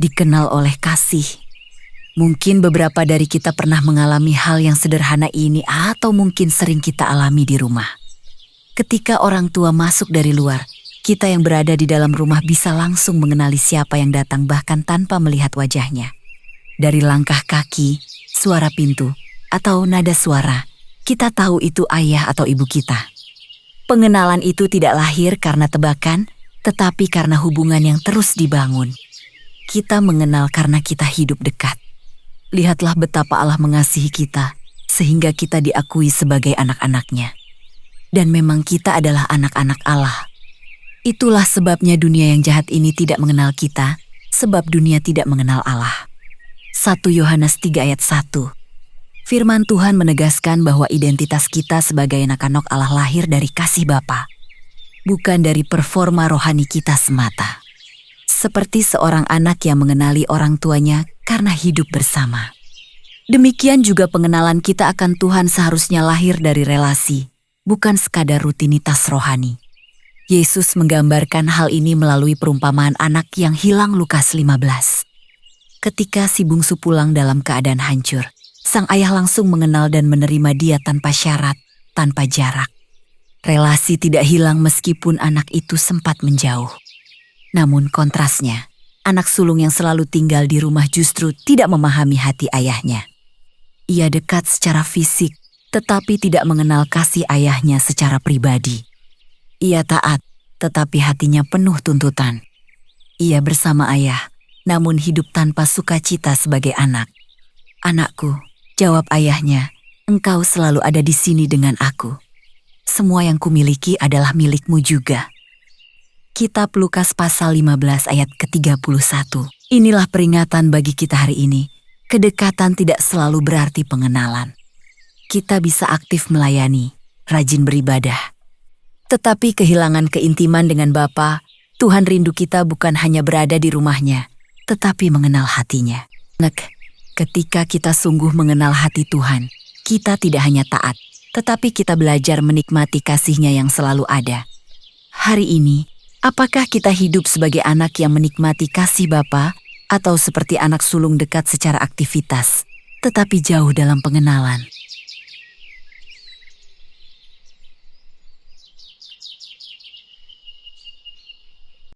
dikenal oleh kasih. Mungkin beberapa dari kita pernah mengalami hal yang sederhana ini atau mungkin sering kita alami di rumah. Ketika orang tua masuk dari luar, kita yang berada di dalam rumah bisa langsung mengenali siapa yang datang bahkan tanpa melihat wajahnya. Dari langkah kaki, suara pintu, atau nada suara, kita tahu itu ayah atau ibu kita. Pengenalan itu tidak lahir karena tebakan, tetapi karena hubungan yang terus dibangun. Kita mengenal karena kita hidup dekat. Lihatlah betapa Allah mengasihi kita, sehingga kita diakui sebagai anak-anak-Nya. Dan memang kita adalah anak-anak Allah. Itulah sebabnya dunia yang jahat ini tidak mengenal kita, sebab dunia tidak mengenal Allah. 1 Yohanes 3 ayat 1. Firman Tuhan menegaskan bahwa identitas kita sebagai anak-anak Allah lahir dari kasih Bapa, bukan dari performa rohani kita semata. Seperti seorang anak yang mengenali orang tuanya karena hidup bersama. Demikian juga pengenalan kita akan Tuhan seharusnya lahir dari relasi, bukan sekadar rutinitas rohani. Yesus menggambarkan hal ini melalui perumpamaan anak yang hilang Lukas 15. Ketika si bungsu pulang dalam keadaan hancur, sang ayah langsung mengenal dan menerima dia tanpa syarat, tanpa jarak. Relasi tidak hilang meskipun anak itu sempat menjauh. Namun kontrasnya, anak sulung yang selalu tinggal di rumah justru tidak memahami hati ayahnya. Ia dekat secara fisik, tetapi tidak mengenal kasih ayahnya secara pribadi. Ia taat, tetapi hatinya penuh tuntutan. Ia bersama ayah, namun hidup tanpa sukacita sebagai anak. Anakku, jawab ayahnya, engkau selalu ada di sini dengan aku. Semua yang kumiliki adalah milikmu juga. Kitab Lukas pasal 15 ayat ke-31. Inilah peringatan bagi kita hari ini. Kedekatan tidak selalu berarti pengenalan. Kita bisa aktif melayani, rajin beribadah. Tetapi kehilangan keintiman dengan Bapa, Tuhan rindu kita bukan hanya berada di rumahnya, tetapi mengenal hatinya. Ketika kita sungguh mengenal hati Tuhan, kita tidak hanya taat, tetapi kita belajar menikmati kasih-Nya yang selalu ada. Hari ini, apakah kita hidup sebagai anak yang menikmati kasih Bapa atau seperti anak sulung dekat secara aktivitas, tetapi jauh dalam pengenalan?